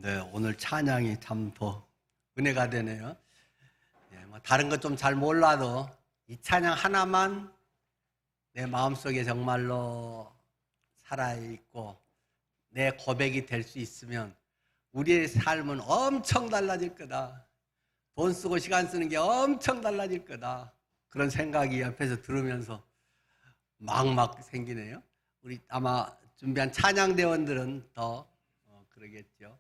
네, 오늘 찬양이 참 더 은혜가 되네요. 뭐 다른 것 좀 잘 몰라도 이 찬양 하나만 내 마음속에 정말로 살아있고 내 고백이 될 수 있으면 우리의 삶은 엄청 달라질 거다. 돈 쓰고 시간 쓰는 게 엄청 달라질 거다. 그런 생각이 옆에서 들으면서 막 생기네요. 우리 아마 준비한 찬양대원들은 더 그러겠죠.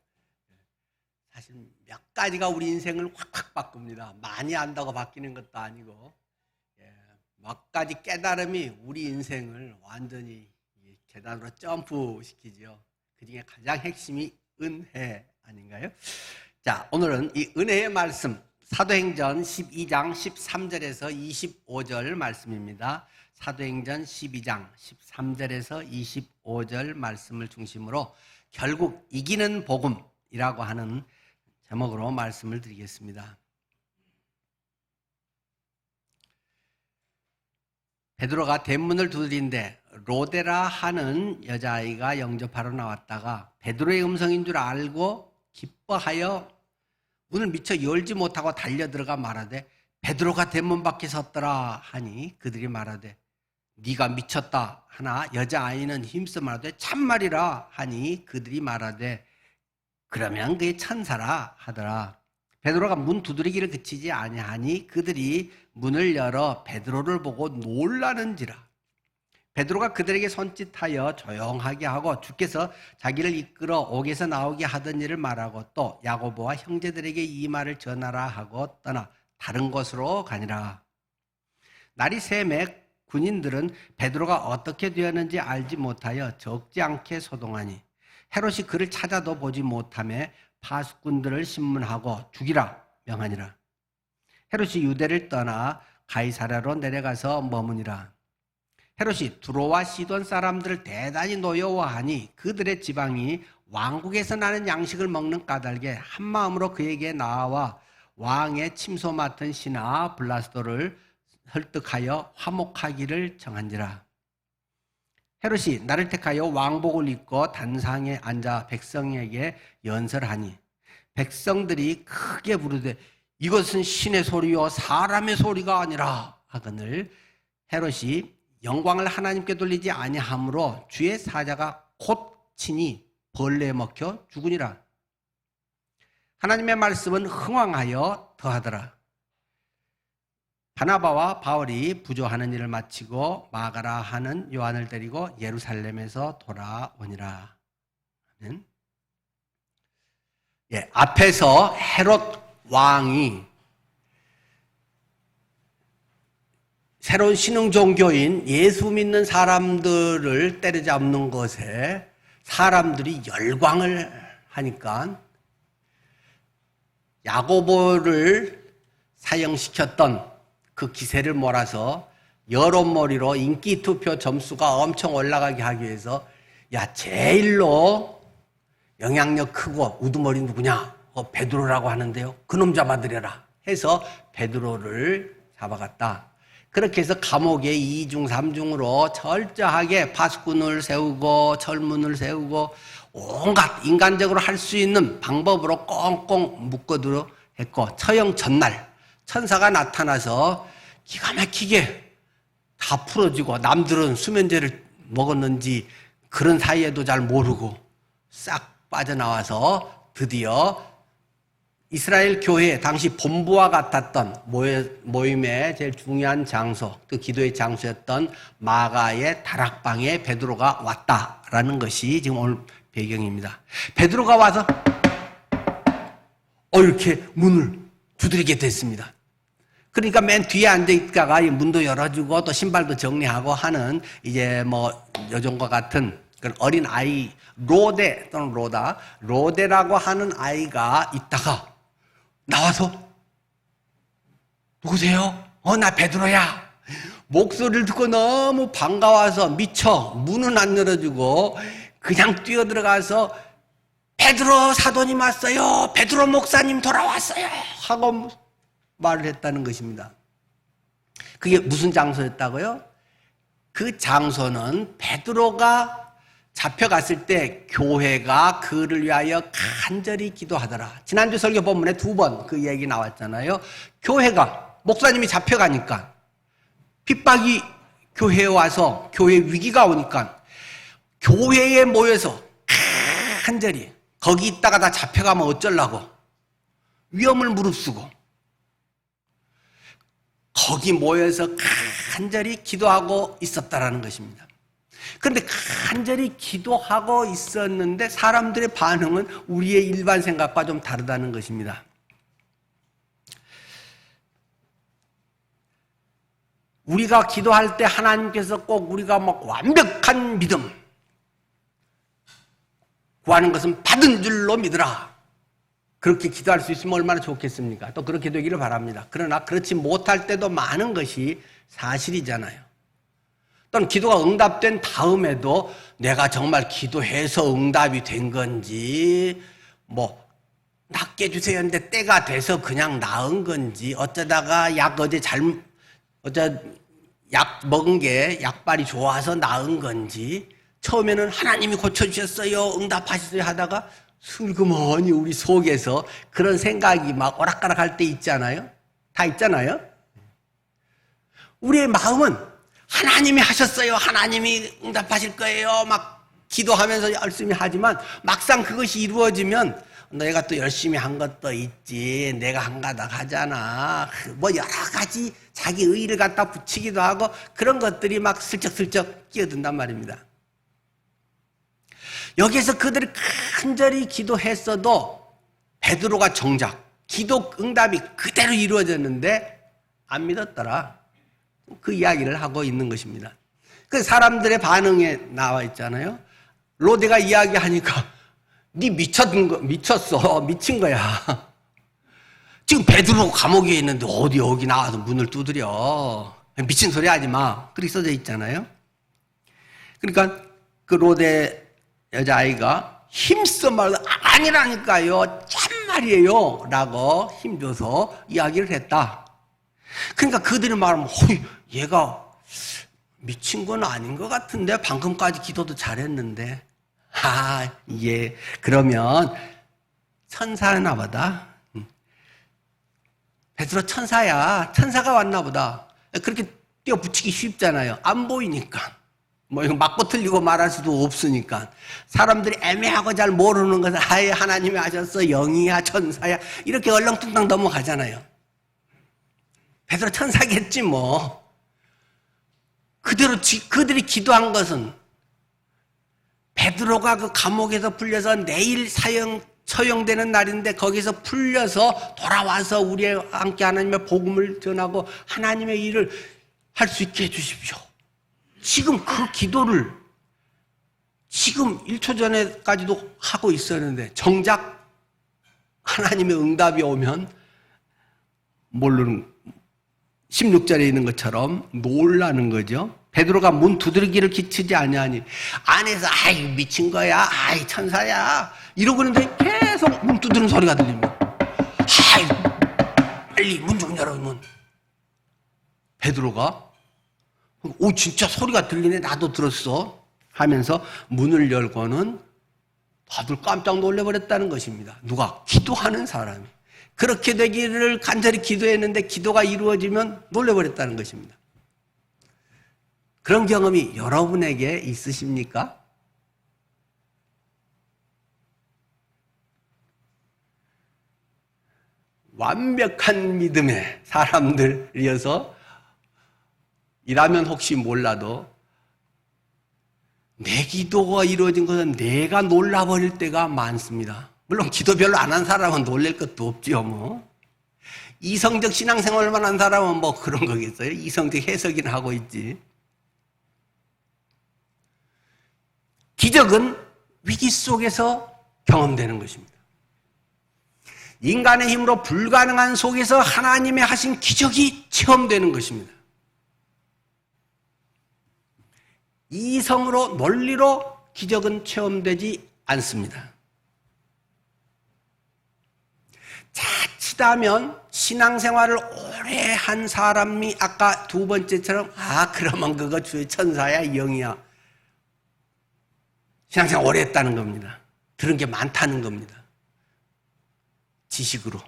사실 몇 가지가 우리 인생을 확 바꿉니다. 많이 안다고 바뀌는 것도 아니고 몇 가지 깨달음이 우리 인생을 완전히 계단으로 점프시키죠. 그중에 가장 핵심이 은혜 아닌가요? 자, 오늘은 이 은혜의 말씀 사도행전 12장 13절에서 25절 말씀입니다. 사도행전 12장 13절에서 25절 말씀을 중심으로 결국 이기는 복음이라고 하는 제목으로 말씀을 드리겠습니다. 베드로가 대문을 두드린데 로데라 하는 여자아이가 영접하러 나왔다가 베드로의 음성인 줄 알고 기뻐하여 문을 미처 열지 못하고 달려들어가 말하되 베드로가 대문 밖에 섰더라 하니 그들이 말하되 네가 미쳤다 하나 여자아이는 힘써 말하되 참말이라 하니 그들이 말하되 그러면 그의 천사라 하더라. 베드로가 문 두드리기를 그치지 아니하니 그들이 문을 열어 베드로를 보고 놀라는지라. 베드로가 그들에게 손짓하여 조용하게 하고 주께서 자기를 이끌어 옥에서 나오게 하던 일을 말하고 또 야고보와 형제들에게 이 말을 전하라 하고 떠나 다른 곳으로 가니라. 날이 새매 군인들은 베드로가 어떻게 되었는지 알지 못하여 적지 않게 소동하니 헤롯이 그를 찾아도 보지 못하며 파수꾼들을 신문하고 죽이라 명하니라. 헤롯이 유대를 떠나 가이사랴로 내려가서 머무니라. 헤롯이 두로와 시돈 사람들을 대단히 노여워하니 그들의 지방이 왕국에서 나는 양식을 먹는 까닭에 한마음으로 그에게 나와 왕의 침소 맡은 신하 블라스도를 설득하여 화목하기를 정한지라. 헤롯이 나를 택하여 왕복을 입고 단상에 앉아 백성에게 연설하니 백성들이 크게 부르되 이것은 신의 소리요 사람의 소리가 아니라 하거늘 헤롯이 영광을 하나님께 돌리지 아니하므로 주의 사자가 곧 친히 벌레에 먹혀 죽으니라. 하나님의 말씀은 흥왕하여 더하더라. 바나바와 바울이 부조하는 일을 마치고 마가라 하는 요한을 데리고 예루살렘에서 돌아오니라. 앞에서 헤롯 왕이 새로운 신흥 종교인 예수 믿는 사람들을 때려잡는 것에 사람들이 열광을 하니까 야고보를 사형시켰던 그 기세를 몰아서 여론몰이로 인기 투표 점수가 엄청 올라가게 하기 위해서 야 제일로 영향력 크고 우두머리 누구냐? 베드로라고 하는데요. 그놈 잡아들여라 해서 베드로를 잡아갔다. 그렇게 해서 감옥에 2중 3중으로 철저하게 파수꾼을 세우고 철문을 세우고 온갖 인간적으로 할 수 있는 방법으로 꽁꽁 묶어두려 했고 처형 전날 천사가 나타나서 기가 막히게 다 풀어지고 남들은 수면제를 먹었는지 그런 사이에도 잘 모르고 싹 빠져나와서 드디어 이스라엘 교회 당시 본부와 같았던 모임의 제일 중요한 장소, 그 기도의 장소였던 마가의 다락방에 베드로가 왔다라는 것이 지금 오늘 배경입니다. 베드로가 와서 이렇게 문을 두드리게 됐습니다. 그러니까 맨 뒤에 앉아있다가 문도 열어주고 또 신발도 정리하고 하는 이제 뭐 요즘과 같은 그런 어린 아이 로데 또는 로데라고 하는 아이가 있다가 나와서 누구세요? 나 베드로야. 목소리를 듣고 너무 반가워서 미처 문은 안 열어주고 그냥 뛰어들어가서 베드로 사도님 왔어요. 베드로 목사님 돌아왔어요. 하고 말을 했다는 것입니다. 그게 무슨 장소였다고요? 그 장소는 베드로가 잡혀갔을 때 교회가 그를 위하여 간절히 기도하더라. 지난주 설교 본문에 2번 그 얘기 나왔잖아요. 교회가, 목사님이 잡혀가니까, 핍박이 교회에 와서 교회 위기가 오니까 교회에 모여서 간절히, 거기 있다가 다 잡혀가면 어쩌려고 위험을 무릅쓰고 거기 모여서 간절히 기도하고 있었다라는 것입니다. 그런데 간절히 기도하고 있었는데 사람들의 반응은 우리의 일반 생각과 좀 다르다는 것입니다. 우리가 기도할 때 하나님께서 꼭 우리가 막 완벽한 믿음, 구하는 것은 받은 줄로 믿으라. 그렇게 기도할 수 있으면 얼마나 좋겠습니까? 또 그렇게 되기를 바랍니다. 그러나 그렇지 못할 때도 많은 것이 사실이잖아요. 또는 기도가 응답된 다음에도 내가 정말 기도해서 응답이 된 건지, 뭐 낫게 해주세요 했는데 때가 돼서 그냥 나은 건지, 어쩌다가 약 먹은 게 약발이 좋아서 나은 건지, 처음에는 하나님이 고쳐주셨어요, 응답하셨어요 하다가 슬그머니 우리 속에서 그런 생각이 막 오락가락할 때 있잖아요. 다 있잖아요. 우리의 마음은 하나님이 하셨어요, 하나님이 응답하실 거예요 막 기도하면서 열심히 하지만 막상 그것이 이루어지면 내가 또 열심히 한 것도 있지, 내가 한 가닥 하잖아, 뭐 여러 가지 자기 의의를 갖다 붙이기도 하고 그런 것들이 막 슬쩍슬쩍 끼어든단 말입니다. 여기에서 그들이 간절히 기도했어도 베드로가 정작 기도 응답이 그대로 이루어졌는데 안 믿었더라. 그 이야기를 하고 있는 것입니다. 그 사람들의 반응에 나와 있잖아요. 로데가 이야기하니까 네 미쳤어, 미친 거야. 지금 베드로 감옥에 있는데 어디 여기 나와서 문을 두드려. 미친 소리 하지 마. 그렇게 써져 있잖아요. 그러니까 그 로데 여자아이가 힘써 말로 아니라니까요, 참말이에요 라고 힘줘서 이야기를 했다. 그러니까 그들이 말하면 얘가 미친 건 아닌 것 같은데 방금까지 기도도 잘했는데, 예, 그러면 천사나 보다. 베드로 천사야, 천사가 왔나 보다. 그렇게 띄어붙이기 쉽잖아요. 안 보이니까. 뭐 이거 맞고 틀리고 말할 수도 없으니까 사람들이 애매하고 잘 모르는 것을 아예 하나님이 하셨어, 영이야, 천사야, 이렇게 얼렁뚱땅 넘어가잖아요. 베드로 천사겠지 뭐. 그들이 기도한 것은 베드로가 그 감옥에서 풀려서 내일 처형되는 날인데 거기서 풀려서 돌아와서 우리와 함께 하나님의 복음을 전하고 하나님의 일을 할 수 있게 해주십시오. 지금 그 기도를 지금 1초 전에까지도 하고 있었는데 정작 하나님의 응답이 오면 모르는, 16절에 있는 것처럼 놀라는 거죠. 베드로가 문 두드리기를 기치지 아니하니 안에서 아이 미친 거야, 아이 천사야 이러고 있는데 계속 문 두드리는 소리가 들립니다. 아이 빨리 문 좀 열어. 문. 베드로가 오 진짜 소리가 들리네, 나도 들었어 하면서 문을 열고는 다들 깜짝 놀라버렸다는 것입니다. 누가? 기도하는 사람이. 그렇게 되기를 간절히 기도했는데 기도가 이루어지면 놀라버렸다는 것입니다. 그런 경험이 여러분에게 있으십니까? 완벽한 믿음의 사람들이어서 이라면 혹시 몰라도 내 기도가 이루어진 것은 내가 놀라버릴 때가 많습니다. 물론 기도 별로 안 한 사람은 놀랄 것도 없지요. 뭐 이성적 신앙생활만 한 사람은 뭐 그런 거겠어요. 이성적 해석이나 하고 있지. 기적은 위기 속에서 경험되는 것입니다. 인간의 힘으로 불가능한 속에서 하나님의 하신 기적이 체험되는 것입니다. 이성으로, 논리로 기적은 체험되지 않습니다. 자칫하면 신앙생활을 오래 한 사람이 아까 두 번째처럼 그러면 그거 주의 천사야, 영이야, 신앙생활 오래 했다는 겁니다. 들은 게 많다는 겁니다. 지식으로.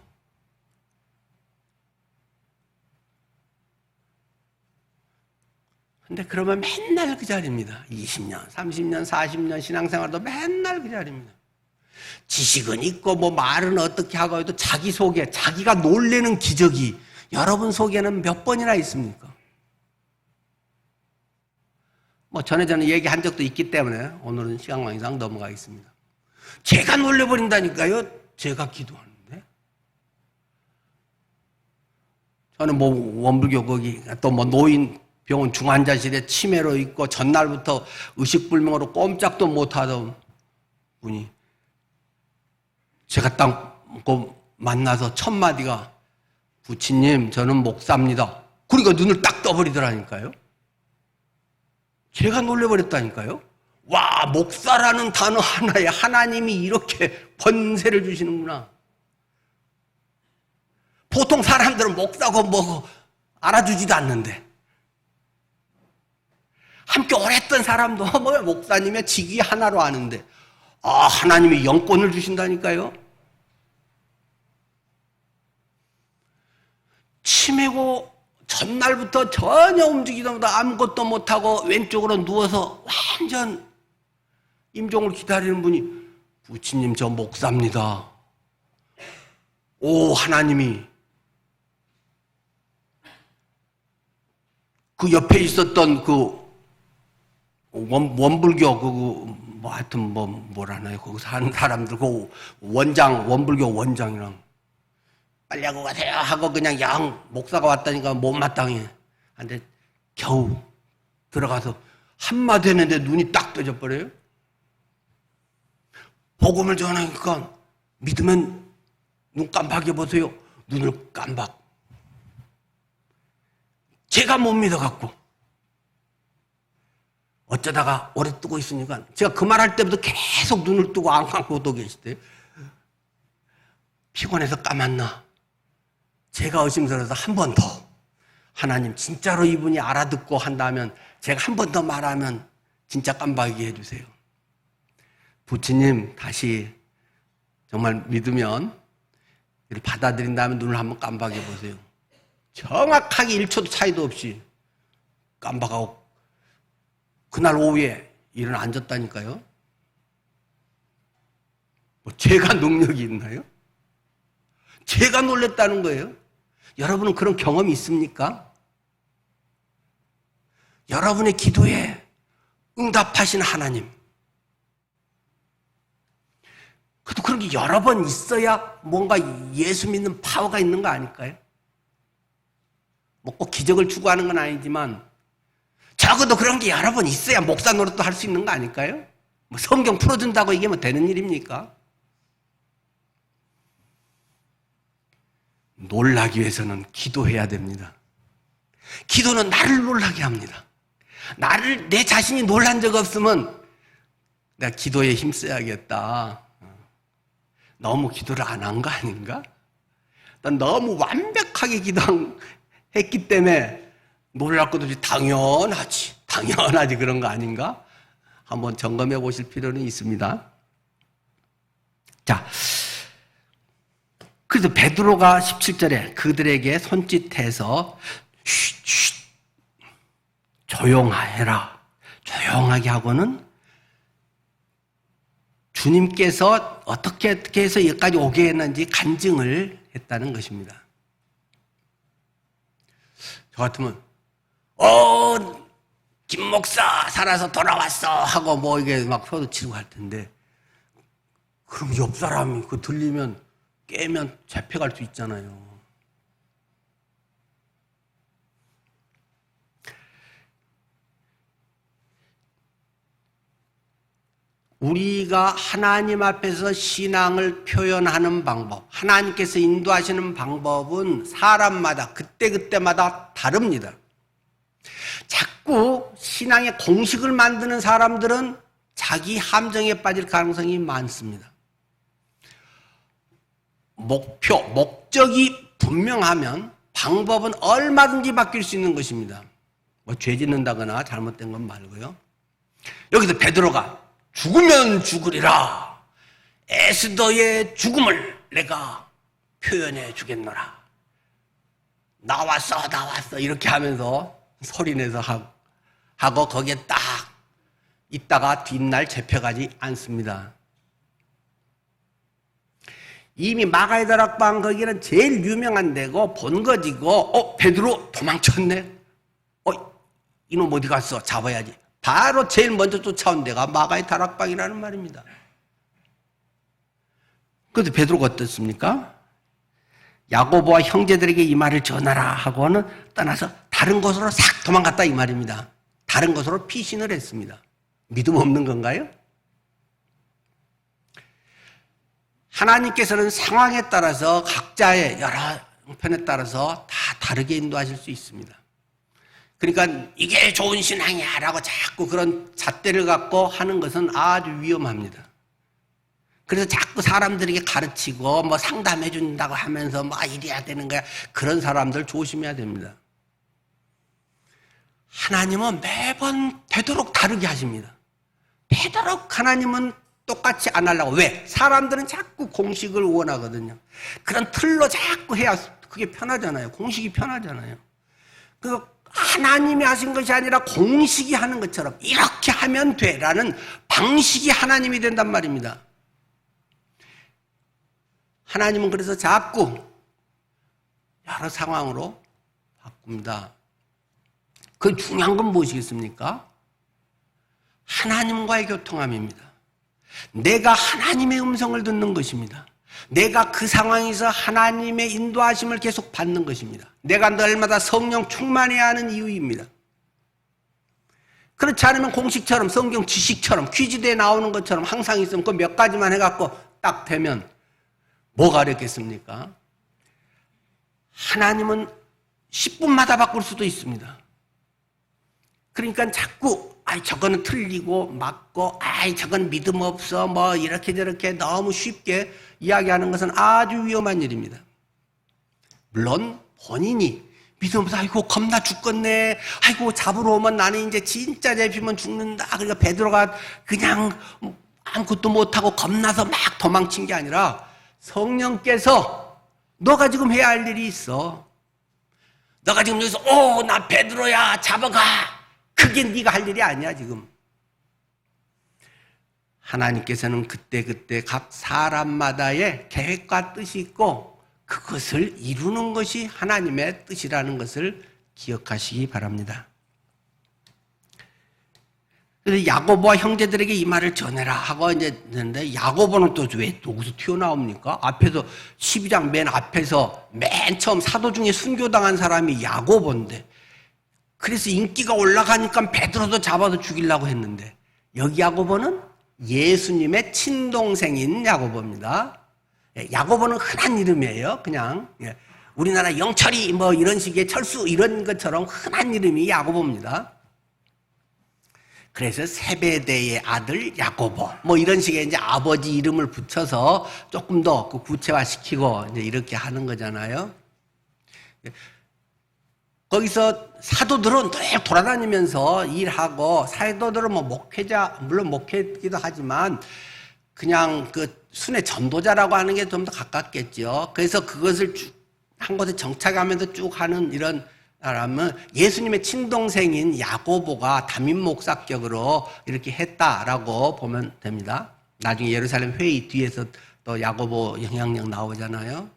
근데 그러면 맨날 그 자리입니다. 20년, 30년, 40년 신앙생활도 맨날 그 자리입니다. 지식은 있고 뭐 말은 어떻게 하고 해도 자기 속에 자기가 놀래는 기적이 여러분 속에는 몇 번이나 있습니까? 뭐 전에 얘기한 적도 있기 때문에 오늘은 시간관계상 넘어가겠습니다. 제가 놀래버린다니까요. 제가 기도하는데. 저는 뭐 원불교 거기 또 뭐 노인 병원 중환자실에 치매로 있고 전날부터 의식불명으로 꼼짝도 못하던 분이 제가 딱 만나서 첫 마디가 부치님 저는 목사입니다. 그러니까 눈을 딱 떠버리더라니까요. 제가 놀래버렸다니까요. 와, 목사라는 단어 하나에 하나님이 이렇게 번세를 주시는구나. 보통 사람들은 목사고 뭐고 알아주지도 않는데 함께 오래 했던 사람도 뭐 목사님의 직위 하나로 아는데 하나님이 영권을 주신다니까요. 치매고 전날부터 전혀 움직이다 보다 아무것도 못하고 왼쪽으로 누워서 완전 임종을 기다리는 분이 부치님 저 목사입니다. 오, 하나님이 그 옆에 있었던 그 원불교 뭐 하여튼 뭐라나요? 거기서 하는 사람들 그 원불교 원장이랑 빨리 하고 가세요 하고 그냥 목사가 왔다니까 못마땅해. 근데 겨우 들어가서 한마디 했는데 눈이 딱 떠져버려요. 복음을 전하니까 믿으면 눈 깜박여 보세요. 눈을 깜박. 제가 못 믿어갖고 어쩌다가 오래 뜨고 있으니까 제가 그 말할 때부터 계속 눈을 뜨고 안 감고 또 계시대요. 피곤해서 까맣나. 제가 의심스러워서 한 번 더 하나님 진짜로 이분이 알아듣고 한다면 제가 한 번 더 말하면 진짜 깜빡이게 해주세요. 부치님 다시 정말 믿으면 받아들인다면 눈을 한번 깜빡여 보세요. 정확하게 1초도 차이도 없이 깜빡하고 그날 오후에 일어나 앉았다니까요. 뭐 제가 능력이 있나요? 제가 놀랬다는 거예요. 여러분은 그런 경험이 있습니까? 여러분의 기도에 응답하신 하나님. 그래도 그런 게 여러 번 있어야 뭔가 예수 믿는 파워가 있는 거 아닐까요? 뭐 꼭 기적을 추구하는 건 아니지만 적어도 그런 게 여러 번 있어야 목사 노릇도 할 수 있는 거 아닐까요? 뭐 성경 풀어준다고 이게 뭐 되는 일입니까? 놀라기 위해서는 기도해야 됩니다. 기도는 나를 놀라게 합니다. 내 자신이 놀란 적 없으면 내가 기도에 힘써야겠다. 너무 기도를 안 한 거 아닌가? 난 너무 완벽하게 기도했기 때문에 놀랄 것도 없이 당연하지 그런 거 아닌가? 한번 점검해 보실 필요는 있습니다. 자, 그래서 베드로가 17절에 그들에게 손짓해서 조용하해라. 조용하게 하고는 주님께서 어떻게 해서 여기까지 오게 했는지 간증을 했다는 것입니다. 저 같으면 김 목사 살아서 돌아왔어 하고 뭐 이게 막 소리 치고 할 텐데 그럼 옆 사람이 그거 들리면 깨면 잡혀갈 수 있잖아요. 우리가 하나님 앞에서 신앙을 표현하는 방법, 하나님께서 인도하시는 방법은 사람마다 그때그때마다 다릅니다. 자꾸 신앙의 공식을 만드는 사람들은 자기 함정에 빠질 가능성이 많습니다. 목적이 분명하면 방법은 얼마든지 바뀔 수 있는 것입니다. 뭐 죄 짓는다거나 잘못된 건 말고요. 여기서 베드로가 죽으면 죽으리라. 에스더의 죽음을 내가 표현해 주겠노라. 나왔어 이렇게 하면서 소리내서 하고 거기에 딱 있다가 뒷날 잡혀가지 않습니다. 이미 마가의 다락방 거기는 제일 유명한 데고 본거지고 베드로 도망쳤네. 이놈 어디 갔어? 잡아야지. 바로 제일 먼저 쫓아온 데가 마가의 다락방이라는 말입니다. 그런데 베드로가 어떻습니까? 야고보와 형제들에게 이 말을 전하라 하고는 떠나서 다른 곳으로 싹 도망갔다 이 말입니다. 다른 곳으로 피신을 했습니다. 믿음 없는 건가요? 하나님께서는 상황에 따라서 각자의 여러 형편에 따라서 다 다르게 인도하실 수 있습니다. 그러니까 이게 좋은 신앙이야 라고 자꾸 그런 잣대를 갖고 하는 것은 아주 위험합니다. 그래서 자꾸 사람들에게 가르치고 뭐 상담해 준다고 하면서 뭐 이래야 되는 거야. 그런 사람들 조심해야 됩니다. 하나님은 매번 되도록 다르게 하십니다. 되도록 하나님은 똑같이 안 하려고. 왜? 사람들은 자꾸 공식을 원하거든요. 그런 틀로 자꾸 해야 그게 편하잖아요. 공식이 편하잖아요. 그 하나님이 하신 것이 아니라 공식이 하는 것처럼 이렇게 하면 돼라는 방식이 하나님이 된단 말입니다. 하나님은 그래서 자꾸 여러 상황으로 바꿉니다. 그 중요한 건 무엇이겠습니까? 하나님과의 교통함입니다. 내가 하나님의 음성을 듣는 것입니다. 내가 그 상황에서 하나님의 인도하심을 계속 받는 것입니다. 내가 날마다 성령 충만해야 하는 이유입니다. 그렇지 않으면 공식처럼 성경 지식처럼 퀴즈대에 나오는 것처럼 항상 있으면 그 몇 가지만 해갖고 딱 되면 뭐가 어렵겠습니까? 하나님은 10분마다 바꿀 수도 있습니다. 그러니까 자꾸 저거는 틀리고 맞고 저건 믿음 없어 뭐 이렇게 저렇게 너무 쉽게 이야기하는 것은 아주 위험한 일입니다. 물론 본인이 믿음 없어 아이고 겁나 죽겠네 아이고 잡으러 오면 나는 이제 진짜 잡히면 죽는다. 그러니까 베드로가 그냥 아무것도 못하고 겁나서 막 도망친 게 아니라 성령께서 너가 지금 해야 할 일이 있어. 너가 지금 여기서 나 베드로야 잡아가. 그게 네가 할 일이 아니야 지금. 하나님께서는 그때그때 각 사람마다의 계획과 뜻이 있고 그것을 이루는 것이 하나님의 뜻이라는 것을 기억하시기 바랍니다. 그래서 야고보와 형제들에게 이 말을 전해라 하고 이제 했는데 야고보는 또 왜 여기서 튀어나옵니까? 앞에서 12장 맨 앞에서 맨 처음 사도 중에 순교당한 사람이 야고보인데 그래서 인기가 올라가니까 베드로도 잡아서 죽이려고 했는데 여기 야고보는 예수님의 친동생인 야고보입니다. 야고보는 흔한 이름이에요. 그냥 우리나라 영철이 뭐 이런 식의 철수 이런 것처럼 흔한 이름이 야고보입니다. 그래서 세베대의 아들 야고보 뭐 이런 식의 이제 아버지 이름을 붙여서 조금 더 구체화시키고 이제 이렇게 하는 거잖아요. 거기서 사도들은 늘 돌아다니면서 일하고 사도들은 뭐 목회자 물론 목회기도 하지만 그냥 그 순회 전도자라고 하는 게 좀 더 가깝겠죠. 그래서 그것을 쭉 한 곳에 정착하면서 쭉 하는 이런 사람은 예수님의 친동생인 야고보가 담임 목사격으로 이렇게 했다라고 보면 됩니다. 나중에 예루살렘 회의 뒤에서 또 야고보 영향력 나오잖아요.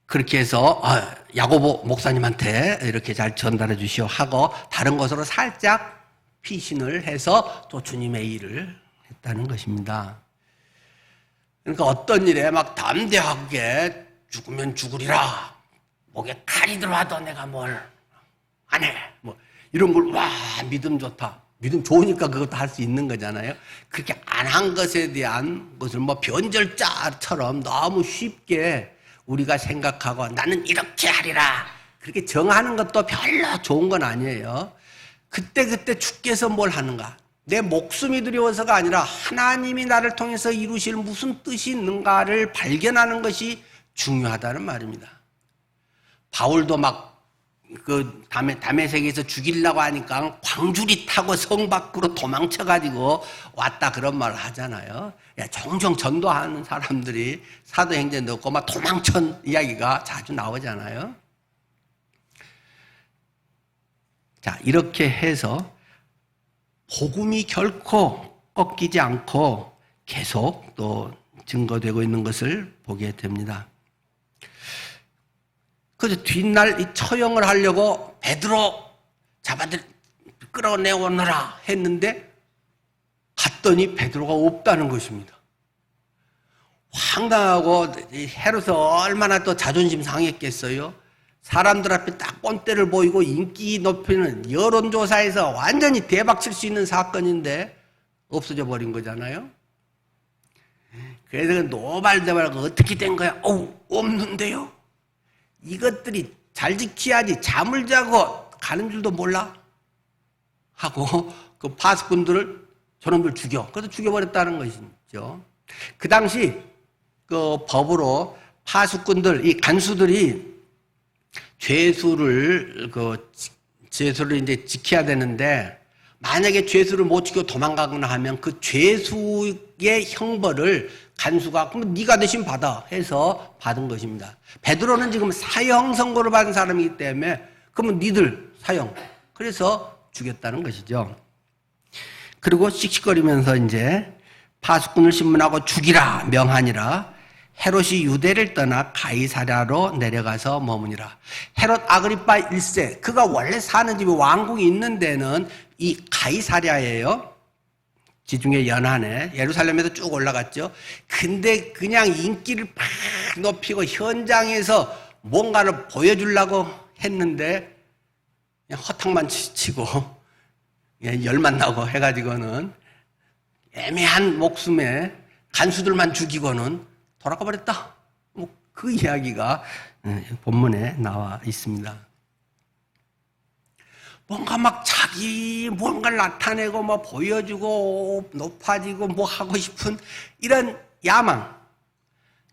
그렇게 해서 야고보 목사님한테 이렇게 잘 전달해 주시오 하고 다른 곳으로 살짝 피신을 해서 또 주님의 일을 했다는 것입니다. 그러니까 어떤 일에 막 담대하게 죽으면 죽으리라 목에 칼이 들어와도 내가 뭘 안 해 뭐 이런 걸 와 믿음 좋다 믿음 좋으니까 그것도 할 수 있는 거잖아요. 그렇게 안 한 것에 대한 것을 뭐 변절자처럼 너무 쉽게 우리가 생각하고 나는 이렇게 하리라 그렇게 정하는 것도 별로 좋은 건 아니에요. 그때그때 주께서 뭘 하는가 내 목숨이 두려워서가 아니라 하나님이 나를 통해서 이루실 무슨 뜻이 있는가를 발견하는 것이 중요하다는 말입니다. 바울도 막 다메섹에서 죽이려고 하니까 광주리 타고 성 밖으로 도망쳐가지고 왔다 그런 말을 하잖아요. 종종 전도하는 사람들이 사도행전 넣고 막 도망친 이야기가 자주 나오잖아요. 자, 이렇게 해서 복음이 결코 꺾이지 않고 계속 또 증거되고 있는 것을 보게 됩니다. 그래서 뒷날 이 처형을 하려고 베드로 잡아들 끌어내오너라 했는데 갔더니 베드로가 없다는 것입니다. 황당하고 헤롯은 얼마나 또 자존심 상했겠어요. 사람들 앞에 딱 뻔때를 보이고 인기 높이는 여론조사에서 완전히 대박칠 수 있는 사건인데 없어져 버린 거잖아요. 그래서 노발대발 어떻게 된 거야? 없는데요. 이것들이 잘 지켜야지 잠을 자고 가는 줄도 몰라 하고 그 파수꾼들을 저놈들 죽여. 그래서 죽여버렸다는 것이죠. 그 당시 그 법으로 파수꾼들, 이 간수들이 죄수를 이제 지켜야 되는데 만약에 죄수를 못 지키고 도망가거나 하면 그 죄수의 형벌을 간수가 그럼 네가 대신 받아 해서 받은 것입니다. 베드로는 지금 사형 선고를 받은 사람이기 때문에 그러면 니들 사형. 그래서 죽였다는 것이죠. 그리고 씩씩거리면서 이제 파수꾼을 신문하고 죽이라 명하니라. 헤롯이 유대를 떠나 가이사랴로 내려가서 머무니라. 헤롯 아그리파 1세 그가 원래 사는 집이 왕궁이 있는 데는 이 가이사랴예요. 지중해 연안에 예루살렘에서 쭉 올라갔죠. 근데 그냥 인기를 팍 높이고 현장에서 뭔가를 보여주려고 했는데 그냥 허탕만 치고 열만 나고 해가지고는 애매한 목숨에 간수들만 죽이고는 돌아가 버렸다. 그 이야기가 본문에 나와 있습니다. 뭔가 막 자기 뭔가를 나타내고 뭐 보여주고 높아지고 뭐 하고 싶은 이런 야망,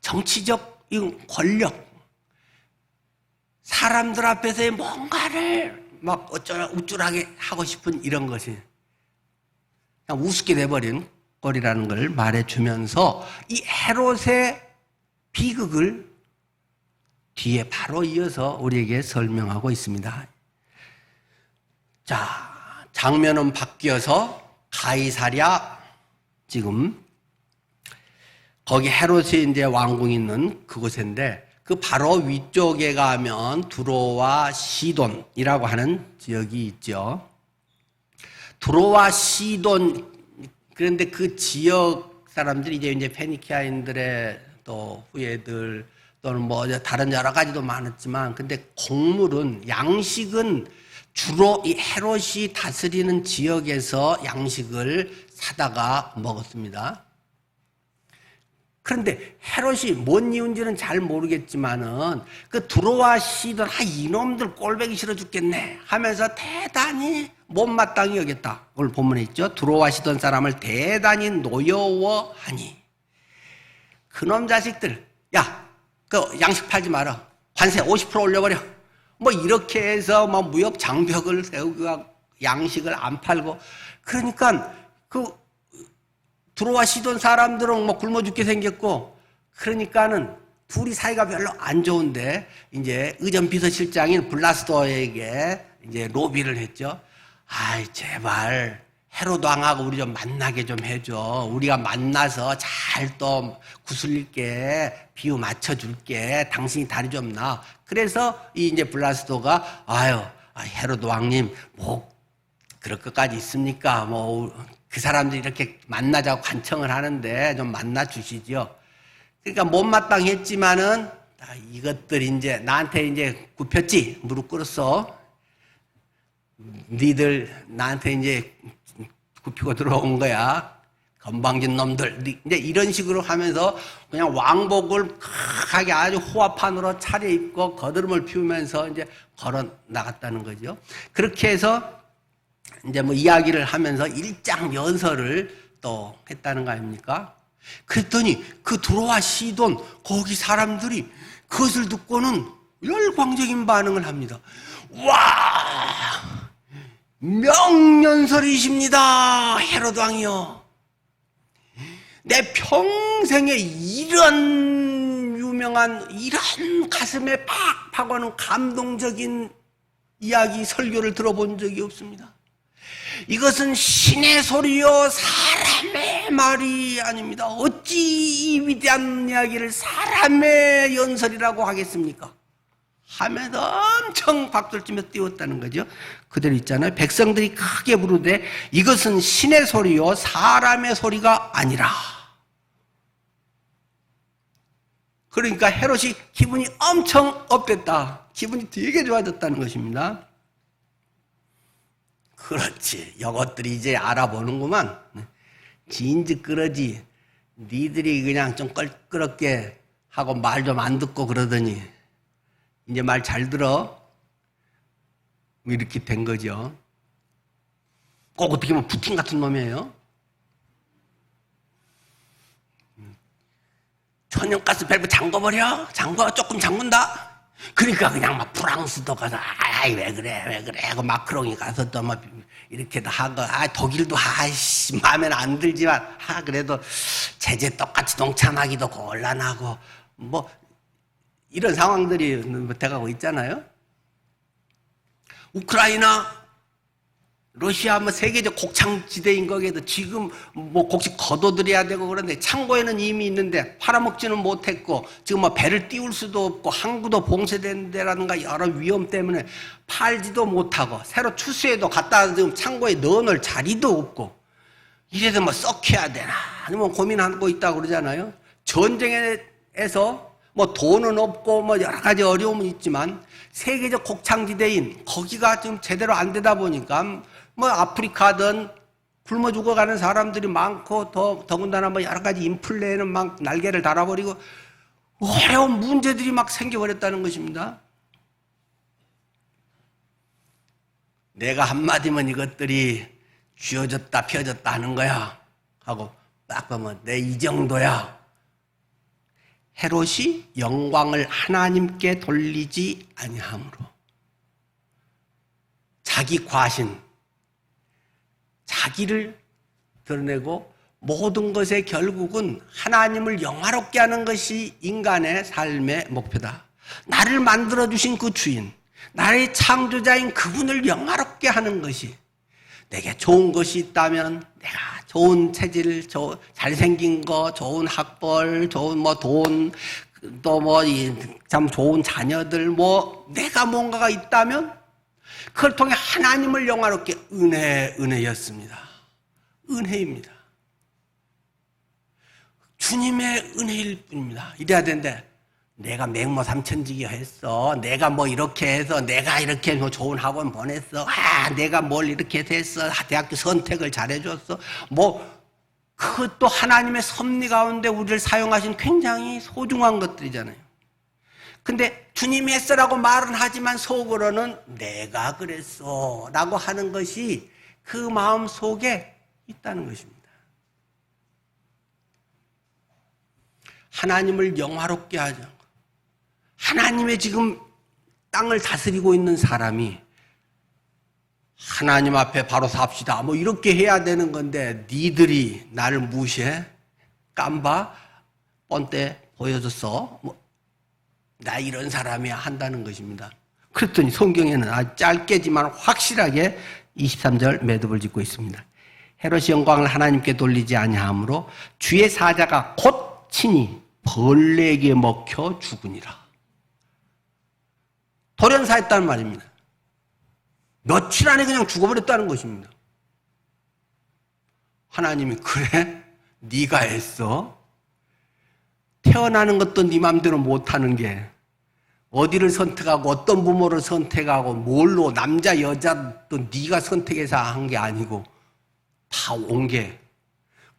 정치적 권력, 사람들 앞에서의 뭔가를 막 우쭐하게 하고 싶은 이런 것이 그냥 우습게 돼버린 꼴이라는 걸 말해주면서 이 헤롯의 비극을 뒤에 바로 이어서 우리에게 설명하고 있습니다. 자, 장면은 바뀌어서 가이사랴 지금 거기 헤롯이 이제 왕궁이 있는 그곳인데 그 바로 위쪽에 가면 두로와 시돈이라고 하는 지역이 있죠. 두로와 시돈 그런데 그 지역 사람들이 이제 페니키아인들의 또 후예들 또는 뭐 다른 여러 가지도 많았지만 근데 곡물은 양식은 주로 이 헤롯이 다스리는 지역에서 양식을 사다가 먹었습니다. 그런데 헤롯이 뭔 이유인지는 잘 모르겠지만은 그 두로와 시돈 이놈들 꼴보기 싫어 죽겠네 하면서 대단히 못마땅히 여겼다. 오늘 본문에 있죠. 두로와 시돈 사람을 대단히 노여워하니 그놈 자식들 야, 그 양식 팔지 마라. 관세 50% 올려버려. 뭐 이렇게 해서 뭐 무역 장벽을 세우고 양식을 안 팔고 그러니까 그 두로와 시돈 사람들은 뭐 굶어 죽게 생겼고 그러니까는 둘이 사이가 별로 안 좋은데 이제 의전 비서실장인 블라스도에게 이제 로비를 했죠. 아이 제발 헤롯 왕하고 우리 좀 만나게 좀 해줘. 우리가 만나서 잘 또 구슬릴게 비유 맞춰줄게. 당신이 다리 좀 놔. 그래서 이제 블라스도가 헤롯 왕님 뭐 그럴 것까지 있습니까? 뭐 그 사람들이 이렇게 만나자고 간청을 하는데 좀 만나 주시죠. 그러니까 못마땅히 했지만은 이것들 이제 나한테 이제 굽혔지. 무릎 꿇었어. 니들 나한테 이제 굽히고 들어온 거야. 건방진 놈들. 이제 이런 식으로 하면서 그냥 왕복을 크게 아주 호화판으로 차려입고 거드름을 피우면서 이제 걸어 나갔다는 거죠. 그렇게 해서 이제 뭐 이야기를 하면서 일장 연설을 또 했다는 거 아닙니까? 그랬더니 그 두로와 시돈 거기 사람들이 그것을 듣고는 열광적인 반응을 합니다. 와, 명년설이십니다, 헤롯 왕이요. 내 평생에 이런 유명한, 이런 가슴에 팍팍 오는 감동적인 이야기, 설교를 들어본 적이 없습니다. 이것은 신의 소리요 사람의 말이 아닙니다. 어찌 이 위대한 이야기를 사람의 연설이라고 하겠습니까? 하면서 엄청 박수를 치며 뛰었다는 거죠. 그대로 있잖아요. 백성들이 크게 부르되 이것은 신의 소리요 사람의 소리가 아니라. 그러니까 헤롯이 기분이 엄청 업됐다. 기분이 되게 좋아졌다는 것입니다. 그렇지. 이것들이 이제 알아보는구만. 진즉 그러지. 니들이 그냥 좀 껄끄럽게 하고 말 좀 안 듣고 그러더니 이제 말 잘 들어. 이렇게 된 거죠. 꼭 어떻게 보면 부틴 같은 놈이에요. 천연가스 밸브 잠궈버려? 조금 잠근다? 그러니까 그냥 막 프랑스도 가서 아이 왜 그래 하고 마크롱이 가서 또 막 이렇게도 하고 독일도 아이씨 마음에는 안 들지만 그래도 제재 똑같이 동참하기도 곤란하고 뭐 이런 상황들이 돼가고 있잖아요. 우크라이나 러시아 뭐 세계적 곡창지대인 거기에도 지금 뭐 곡식 걷어들여야 되고 그런데 창고에는 이미 있는데 팔아먹지는 못했고 지금 뭐 배를 띄울 수도 없고 항구도 봉쇄된 데라든가 여러 위험 때문에 팔지도 못하고 새로 추수해도 갖다 지금 창고에 넣어놓을 자리도 없고 이래서 뭐 썩혀야 되나 아니면 고민하고 있다고 그러잖아요. 전쟁에서 뭐 돈은 없고 뭐 여러 가지 어려움은 있지만 세계적 곡창지대인 거기가 지금 제대로 안 되다 보니까 뭐 아프리카든 굶어 죽어가는 사람들이 많고 더군다나 뭐 여러 가지 인플레는 막 날개를 달아버리고 어려운 문제들이 막 생겨버렸다는 것입니다. 내가 한마디면 이것들이 쥐어졌다 펴졌다 하는 거야 하고 딱 보면 내 이 정도야. 헤롯이 영광을 하나님께 돌리지 아니함으로 자기 과신 자기를 드러내고 모든 것의 결국은 하나님을 영화롭게 하는 것이 인간의 삶의 목표다. 나를 만들어주신 그 주인, 나의 창조자인 그분을 영화롭게 하는 것이 내게 좋은 것이 있다면 내가 좋은 체질, 잘생긴 거, 좋은 학벌, 좋은 뭐 돈, 또 뭐 참 좋은 자녀들 뭐 내가 뭔가가 있다면 그걸 통해 하나님을 영화롭게 은혜였습니다. 은혜입니다. 주님의 은혜일 뿐입니다. 이래야 되는데 내가 맹모 삼천지기 했어. 내가 뭐 이렇게 해서 내가 이렇게 뭐 좋은 학원 보냈어. 내가 뭘 이렇게 했어. 대학교 선택을 잘해줬어. 뭐 그것도 하나님의 섭리 가운데 우리를 사용하신 굉장히 소중한 것들이잖아요. 근데 주님이 했어라고 말은 하지만 속으로는 내가 그랬어 라고 하는 것이 그 마음 속에 있다는 것입니다. 하나님을 영화롭게 하죠. 하나님의 지금 땅을 다스리고 있는 사람이 하나님 앞에 바로 삽시다 뭐 이렇게 해야 되는 건데 니들이 나를 무시해? 깜바? 뻔때 보여줬어? 나 이런 사람이야 한다는 것입니다. 그랬더니 성경에는 아주 짧게지만 확실하게 23절 매듭을 짓고 있습니다. 헤롯이 영광을 하나님께 돌리지 아니하므로 주의 사자가 곧 친히 벌레에게 먹혀 죽으니라. 돌연사했다는 말입니다. 며칠 안에 그냥 죽어버렸다는 것입니다. 하나님이 그래? 네가 했어? 태어나는 것도 네 맘대로 못하는 게 어디를 선택하고 어떤 부모를 선택하고 뭘로 남자 여자도 네가 선택해서 한 게 아니고 다 온 게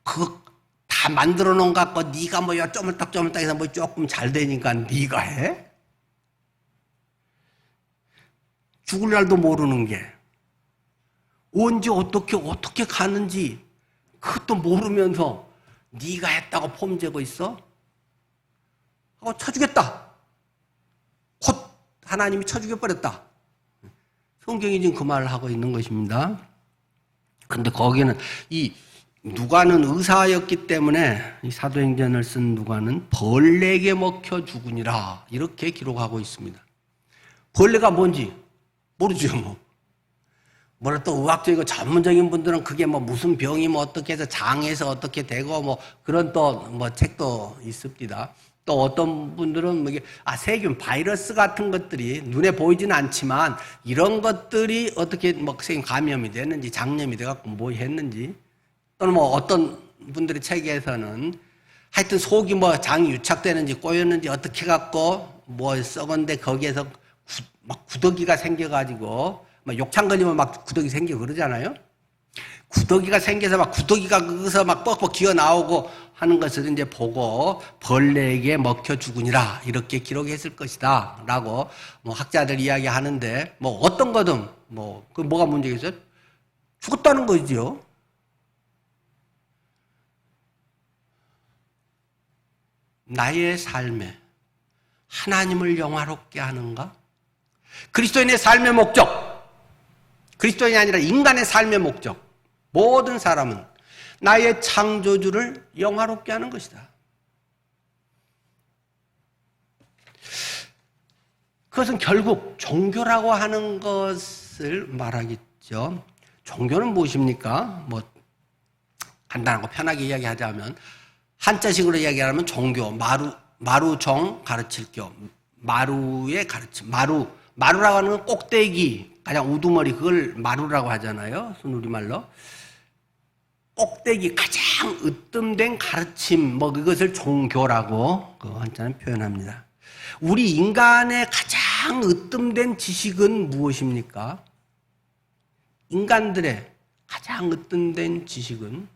그거 다 만들어 놓은 것 같고 네가 뭐 쪼물딱 해서 뭐 조금 잘 되니까 네가 해? 죽을 날도 모르는 게 언제 어떻게 가는지 그것도 모르면서 네가 했다고 폼재고 있어? 하고 쳐주겠다. 곧 하나님이 쳐 죽여버렸다. 성경이 지금 그 말을 하고 있는 것입니다. 근데 거기는 이 누가는 의사였기 때문에 이 사도행전을 쓴 누가는 벌레에게 먹혀 죽으니라 이렇게 기록하고 있습니다. 벌레가 뭔지 모르죠. 뭐라 또 의학적이고 전문적인 분들은 그게 뭐 무슨 병이 뭐 어떻게 해서 장에서 어떻게 되고 뭐 그런 또 뭐 책도 있습니다. 또 어떤 분들은 뭐 이게 세균, 바이러스 같은 것들이 눈에 보이지는 않지만 이런 것들이 어떻게 뭐 세균 감염이 됐는지 장염이 돼갖고 뭐 했는지 또는 뭐 어떤 분들의 책에서는 하여튼 속이 뭐 장이 유착되는지 꼬였는지 어떻게 해갖고 뭐 썩었는데 거기에서 막 구더기가 생겨가지고 막 욕창 걸리면 막 구더기 생기고 그러잖아요. 구더기가 생겨서 막 구더기가 거기서 막 뻑뻑 기어 나오고 하는 것을 이제 보고 벌레에게 먹혀 죽으니라 이렇게 기록했을 것이다 라고 뭐 학자들 이야기하는데 뭐 어떤 거든 뭐 그 뭐가 문제겠어요? 죽었다는 거죠. 나의 삶에 하나님을 영화롭게 하는가? 그리스도인의 삶의 목적, 그리스도인이 아니라 인간의 삶의 목적, 모든 사람은 나의 창조주를 영화롭게 하는 것이다. 그것은 결국 종교라고 하는 것을 말하겠죠. 종교는 무엇입니까? 뭐 간단하고 편하게 이야기하자면 한자식으로 이야기하면 종교, 마루종 가르칠교, 마루의 가르침, 마루라고 하는 건 꼭대기, 가장 우두머리 그걸 마루라고 하잖아요. 순우리말로. 꼭대기, 가장 으뜸된 가르침, 뭐 그것을 종교라고 그 한자는 표현합니다. 우리 인간의 가장 으뜸된 지식은 무엇입니까? 인간들의 가장 으뜸된 지식은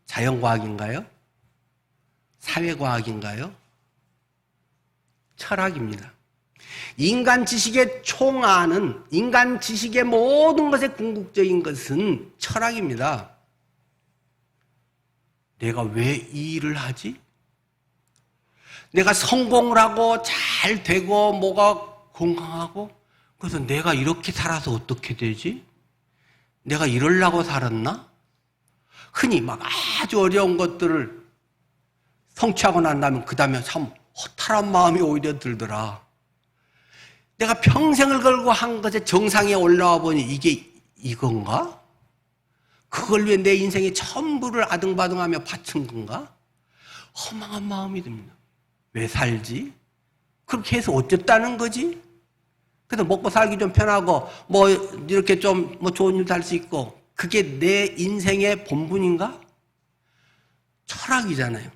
자연과학인가요? 사회과학인가요? 철학입니다. 인간 지식의 총안은 인간 지식의 모든 것의 궁극적인 것은 철학입니다. 내가 왜 이 일을 하지? 내가 성공을 하고 잘 되고 뭐가 건강하고 그래서 내가 이렇게 살아서 어떻게 되지? 내가 이러려고 살았나? 흔히 막 아주 어려운 것들을 성취하고 난 다음에 그 다음에 참 허탈한 마음이 오히려 들더라. 내가 평생을 걸고 한 것에 정상에 올라와 보니 이게 이건가? 그걸 위해 내 인생의 전부를 아등바등하며 바친 건가? 허망한 마음이 듭니다. 왜 살지? 그렇게 해서 어쨌다는 거지? 그래서 먹고 살기 좀 편하고 뭐 이렇게 좀 뭐 좋은 일도 할 수 있고 그게 내 인생의 본분인가? 철학이잖아요.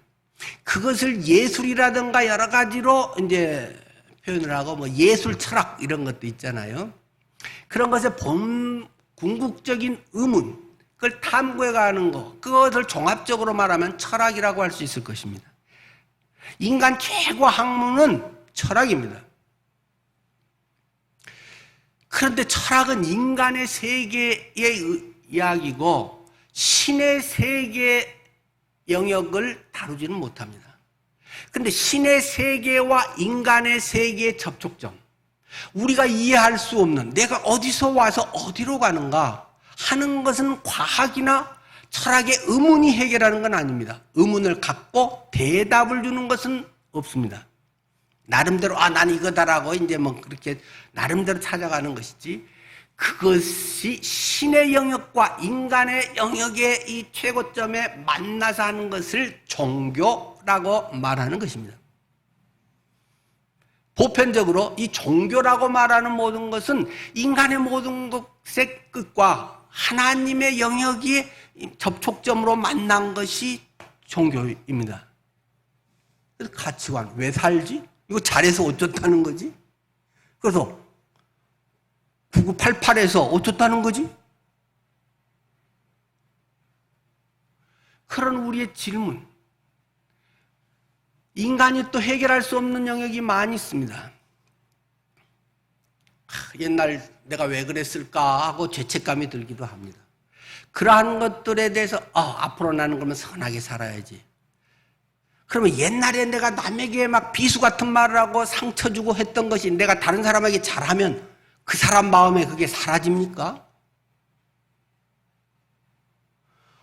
그것을 예술이라든가 여러 가지로 이제 표현을 하고 뭐 예술 철학 이런 것도 있잖아요. 그런 것의 궁극적인 의문, 그걸 탐구해 가는 것, 그것을 종합적으로 말하면 철학이라고 할 수 있을 것입니다. 인간 최고 학문은 철학입니다. 그런데 철학은 인간의 세계의 이야기고 신의 세계 영역을 다루지는 못합니다. 그런데 신의 세계와 인간의 세계의 접촉점, 우리가 이해할 수 없는 내가 어디서 와서 어디로 가는가 하는 것은 과학이나 철학의 의문이 해결하는 건 아닙니다. 의문을 갖고 대답을 주는 것은 없습니다. 나름대로 난 이거다라고 이제 뭐 그렇게 나름대로 찾아가는 것이지 그것이 신의 영역과 인간의 영역의 이 최고점에 만나서 하는 것을 종교라고 말하는 것입니다. 보편적으로 이 종교라고 말하는 모든 것은 인간의 모든 것의 끝과 하나님의 영역이 접촉점으로 만난 것이 종교입니다. 그래서 가치관, 왜 살지? 이거 잘해서 어쩌다는 거지? 그래서 9988에서 어쩌다는 거지? 그런 우리의 질문, 인간이 또 해결할 수 없는 영역이 많이 있습니다. 옛날 내가 왜 그랬을까 하고 죄책감이 들기도 합니다. 그러한 것들에 대해서 앞으로 나는 그러면 선하게 살아야지. 그러면 옛날에 내가 남에게 막 비수 같은 말을 하고 상처 주고 했던 것이 내가 다른 사람에게 잘하면 그 사람 마음에 그게 사라집니까?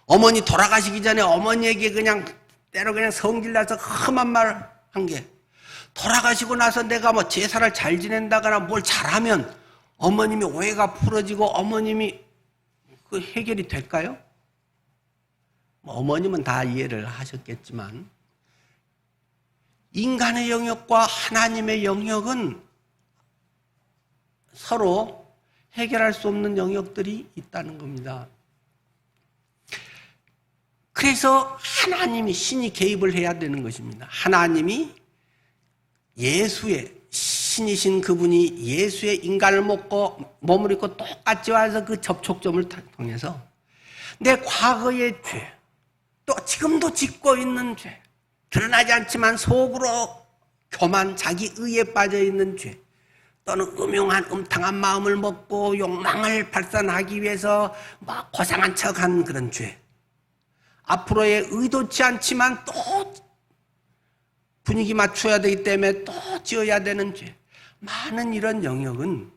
어머니 돌아가시기 전에 어머니에게 그냥 때로 그냥 성질나서 험한 말 한 게, 돌아가시고 나서 내가 뭐 제사를 잘 지낸다거나 뭘 잘하면 어머님이 오해가 풀어지고 어머님이 그 해결이 될까요? 어머님은 다 이해를 하셨겠지만 인간의 영역과 하나님의 영역은 서로 해결할 수 없는 영역들이 있다는 겁니다. 그래서 하나님이 신이 개입을 해야 되는 것입니다. 하나님이 예수의 신이신 그분이 예수의 인간을 먹고 몸을 입고 똑같이 와서 그 접촉점을 통해서 내 과거의 죄, 또 지금도 짓고 있는 죄, 드러나지 않지만 속으로 교만, 자기 의에 빠져 있는 죄, 또는 음흉한 음탕한 마음을 먹고 욕망을 발산하기 위해서 막 고상한 척한 그런 죄, 앞으로의 의도치 않지만 또 분위기 맞춰야 되기 때문에 또 지어야 되는 죄, 많은 이런 영역은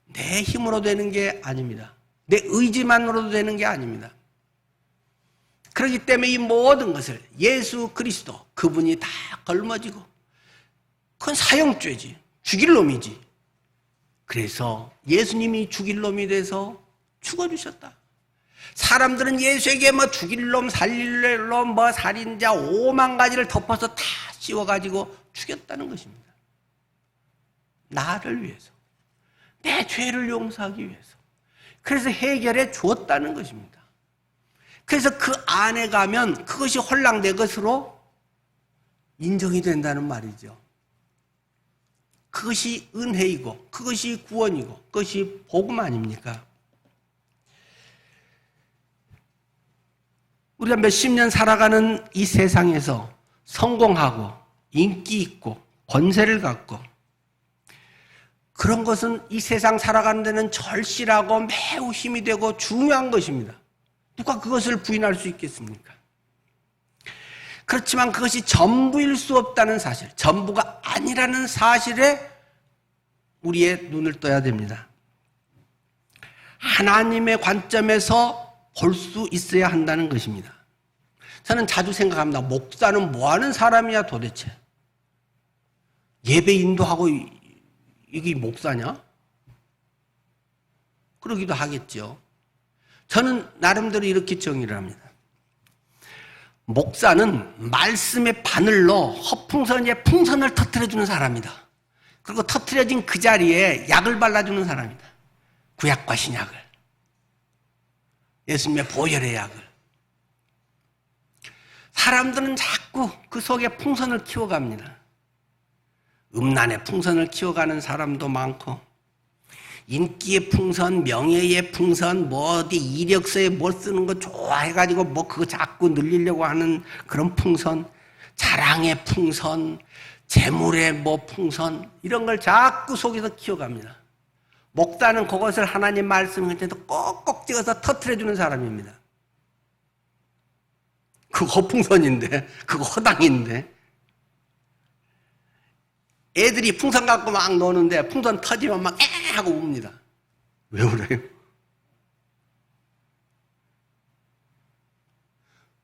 내 힘으로 되는 게 아닙니다. 내 의지만으로도 되는 게 아닙니다. 그렇기 때문에 이 모든 것을 예수 그리스도 그분이 다 걸머지고, 그건 사형죄지, 죽일 놈이지. 그래서 예수님이 죽일 놈이 돼서 죽어주셨다. 사람들은 예수에게 뭐 죽일 놈, 살릴 놈, 뭐 살인자 5만 가지를 덮어서 다 씌워가지고 죽였다는 것입니다. 나를 위해서, 내 죄를 용서하기 위해서. 그래서 해결해 주었다는 것입니다. 그래서 그 안에 가면 그것이 홀랑 내 것으로 인정이 된다는 말이죠. 그것이 은혜이고 그것이 구원이고 그것이 복음 아닙니까? 우리가 몇십 년 살아가는 이 세상에서 성공하고 인기 있고 권세를 갖고 그런 것은 이 세상 살아가는 데는 절실하고 매우 힘이 되고 중요한 것입니다. 누가 그것을 부인할 수 있겠습니까? 그렇지만 그것이 전부일 수 없다는 사실, 전부가 아니라는 사실에 우리의 눈을 떠야 됩니다. 하나님의 관점에서 볼 수 있어야 한다는 것입니다. 저는 자주 생각합니다. 목사는 뭐 하는 사람이야 도대체? 예배 인도하고 이게 목사냐? 그러기도 하겠죠. 저는 나름대로 이렇게 정의를 합니다. 목사는 말씀의 바늘로 허풍선의 풍선을 터뜨려주는 사람이다. 그리고 터뜨려진 그 자리에 약을 발라주는 사람이다. 구약과 신약을, 예수님의 보혈의 약을. 사람들은 자꾸 그 속에 풍선을 키워갑니다. 음란의 풍선을 키워가는 사람도 많고, 인기의 풍선, 명예의 풍선, 뭐 어디 이력서에 뭘 쓰는 거 좋아해가지고 뭐 그거 자꾸 늘리려고 하는 그런 풍선, 자랑의 풍선, 재물의 뭐 풍선, 이런 걸 자꾸 속에서 키워갑니다. 목사는 그것을 하나님 말씀을 꼭꼭 찍어서 터뜨려주는 사람입니다. 그거 허풍선인데, 그거 허당인데. 애들이 풍선 갖고 막 노는데 풍선 터지면 막 에 하고 웁니다. 왜 그래요?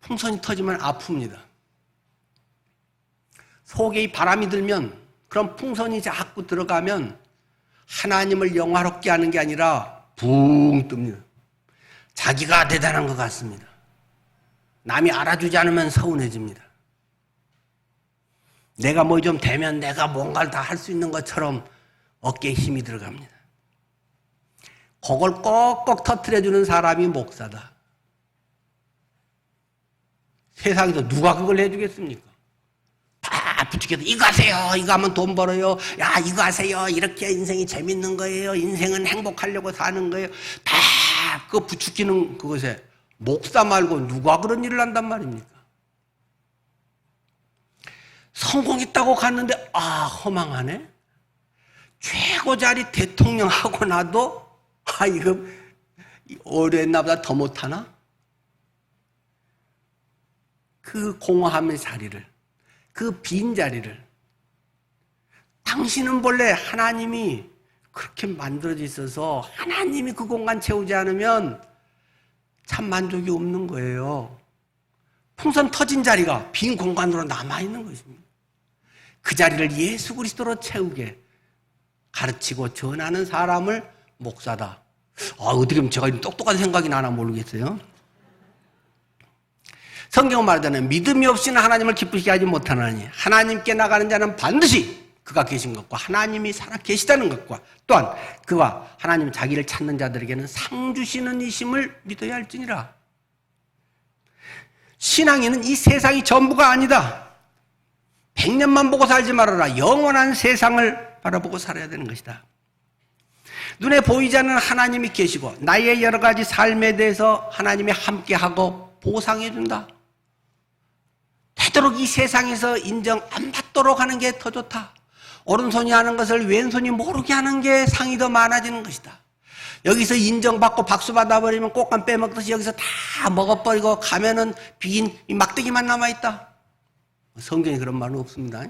풍선이 터지면 아픕니다. 속에 이 바람이 들면, 그런 풍선이 자꾸 들어가면 하나님을 영화롭게 하는 게 아니라 붕 뜹니다. 자기가 대단한 것 같습니다. 남이 알아주지 않으면 서운해집니다. 내가 뭐 좀 되면 내가 뭔가를 다 할 수 있는 것처럼 어깨에 힘이 들어갑니다. 그걸 꼭꼭 터뜨려주는 사람이 목사다. 세상에서 누가 그걸 해주겠습니까? 다 부추겨서 이거 하세요. 이거 하면 돈 벌어요. 야, 이거 하세요. 이렇게 인생이 재밌는 거예요. 인생은 행복하려고 사는 거예요. 다 그거 부추기는 그것에 목사 말고 누가 그런 일을 한단 말입니까? 성공했다고 갔는데 허망하네. 최고 자리 대통령 하고 나도 이거 오래 했나보다 더 못하나? 그 공허함의 자리를, 그 빈자리를 당신은 본래 하나님이 그렇게 만들어져 있어서 하나님이 그 공간 채우지 않으면 참 만족이 없는 거예요. 풍선 터진 자리가 빈 공간으로 남아있는 것입니다. 그 자리를 예수 그리스도로 채우게 가르치고 전하는 사람을 목사다. 어떻게 보면 제가 똑똑한 생각이 나나 모르겠어요. 성경은 말하잖아요. 믿음이 없이는 하나님을 기쁘시게 하지 못하나니 하나님께 나가는 자는 반드시 그가 계신 것과 하나님이 살아 계시다는 것과 또한 그와 하나님 자기를 찾는 자들에게는 상 주시는 이심을 믿어야 할지니라. 신앙에는 이 세상이 전부가 아니다. 100년만 보고 살지 말아라. 영원한 세상을 바라보고 살아야 되는 것이다. 눈에 보이지 않는 하나님이 계시고 나의 여러 가지 삶에 대해서 하나님이 함께하고 보상해 준다. 되도록 이 세상에서 인정 안 받도록 하는 게 더 좋다. 오른손이 하는 것을 왼손이 모르게 하는 게 상이 더 많아지는 것이다. 여기서 인정받고 박수 받아버리면 꽃감 빼먹듯이 여기서 다 먹어버리고 가면은 빈 이 막대기만 남아있다. 성경에 그런 말은 없습니다.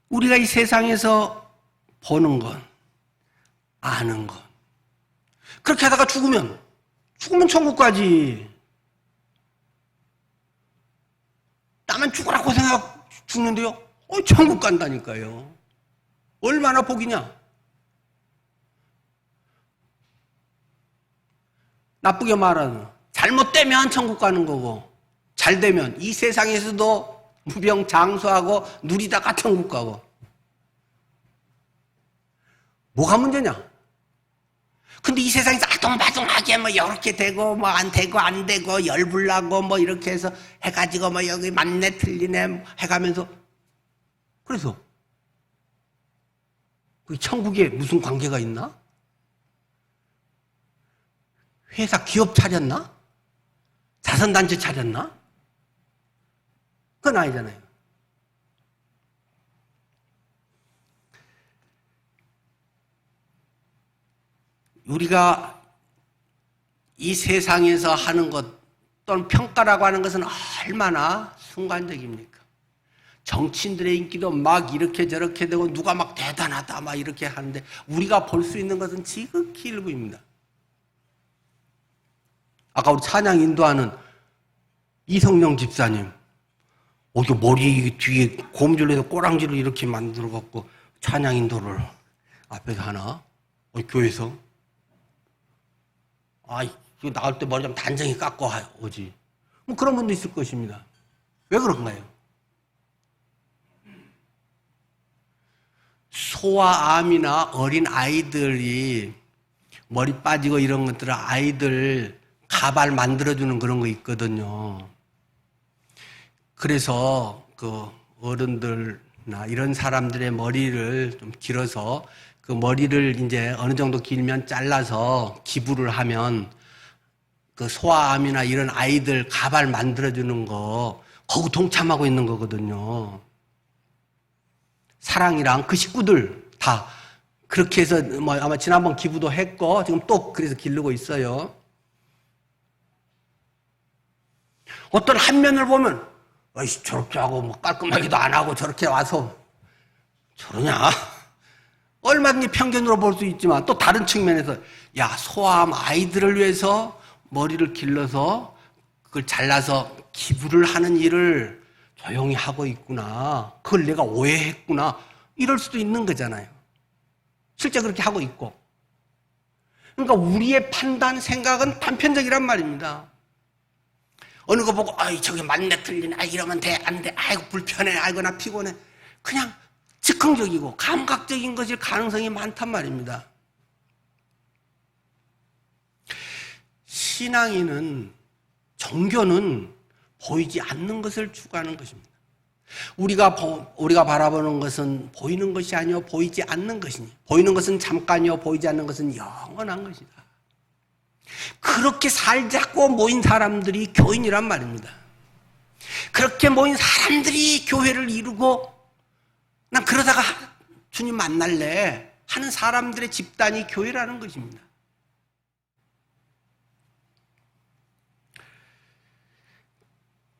우리가 이 세상에서 보는 것, 아는 것, 그렇게 하다가 죽으면 천국 가지. 나만 죽으라고 생각 죽는데요. 천국 간다니까요. 얼마나 복이냐. 나쁘게 말하는 잘못되면 천국 가는 거고 잘되면 이 세상에서도 무병장수하고 누리다가 천국 가고. 뭐가 문제냐? 근데 이 세상에서 아동바동하게 뭐 이렇게 되고 뭐 안 되고 안 되고 열불나고 뭐 이렇게 해서 해가지고 뭐 여기 맞네 틀리네 해가면서 그래서 그 천국에 무슨 관계가 있나? 회사 기업 차렸나? 자선단체 차렸나? 그건 아니잖아요. 우리가 이 세상에서 하는 것 또는 평가라고 하는 것은 얼마나 순간적입니까? 정치인들의 인기도 막 이렇게 저렇게 되고 누가 막 대단하다 막 이렇게 하는데 우리가 볼 수 있는 것은 지극히 일부입니다. 아까 우리 찬양 인도하는 이성령 집사님 어디 머리 뒤에 고무줄에서 꼬랑지를 이렇게 만들어 갖고 찬양 인도를 앞에서 하나? 교회에서? 이거 나올 때 머리 좀 단정히 깎고 오지. 뭐 그런 분도 있을 것입니다. 왜 그런가요? 소와 암이나 어린 아이들이 머리 빠지고 이런 것들은 아이들 가발 만들어주는 그런 거 있거든요. 그래서 그 어른들나 이런 사람들의 머리를 좀 길어서 그 머리를 이제 어느 정도 길면 잘라서 기부를 하면 그 소아암이나 이런 아이들 가발 만들어주는 거 거기 동참하고 있는 거거든요. 사랑이랑 그 식구들 다 그렇게 해서 뭐 아마 지난번 기부도 했고 지금 또 그래서 기르고 있어요. 어떤 한 면을 보면 저렇게 하고 뭐 깔끔하기도 안 하고 저렇게 와서 저러냐? 얼마든지 편견으로 볼 수 있지만 또 다른 측면에서 소아암 아이들을 위해서 머리를 길러서 그걸 잘라서 기부를 하는 일을 조용히 하고 있구나. 그걸 내가 오해했구나. 이럴 수도 있는 거잖아요. 실제 그렇게 하고 있고. 그러니까 우리의 판단, 생각은 단편적이란 말입니다. 어느 거 보고 저게 맞네 틀리네 이러면 돼 안 돼 아이고 불편해 아이고 나 피곤해 그냥 즉흥적이고 감각적인 것일 가능성이 많단 말입니다. 신앙인은 종교는 보이지 않는 것을 추구하는 것입니다. 우리가 바라보는 것은 보이는 것이 아니요 보이지 않는 것이니 보이는 것은 잠깐이요 보이지 않는 것은 영원한 것이다. 그렇게 살자고 모인 사람들이 교인이란 말입니다. 그렇게 모인 사람들이 교회를 이루고 난 그러다가 주님 만날래 하는 사람들의 집단이 교회라는 것입니다.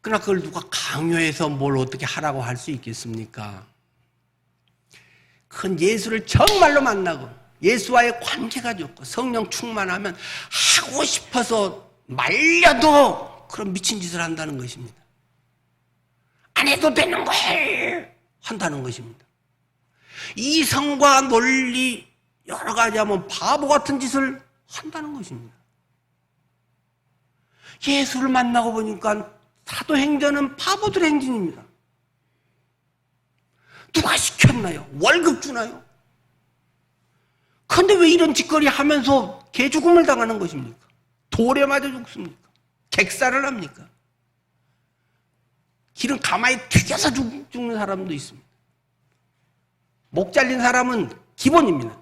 그러나 그걸 누가 강요해서 뭘 어떻게 하라고 할 수 있겠습니까? 그건 예수를 정말로 만나고 예수와의 관계가 좋고 성령 충만하면 하고 싶어서 말려도 그런 미친 짓을 한다는 것입니다. 안 해도 되는 걸 한다는 것입니다. 이성과 논리 여러 가지 하면 바보 같은 짓을 한다는 것입니다. 예수를 만나고 보니까 사도행전은 바보들의 행진입니다. 누가 시켰나요? 월급 주나요? 그런데 왜 이런 짓거리 하면서 개죽음을 당하는 것입니까? 돌에 맞아 죽습니까? 객사를 합니까? 기름 가마에 튀겨서 죽는 사람도 있습니다. 목 잘린 사람은 기본입니다.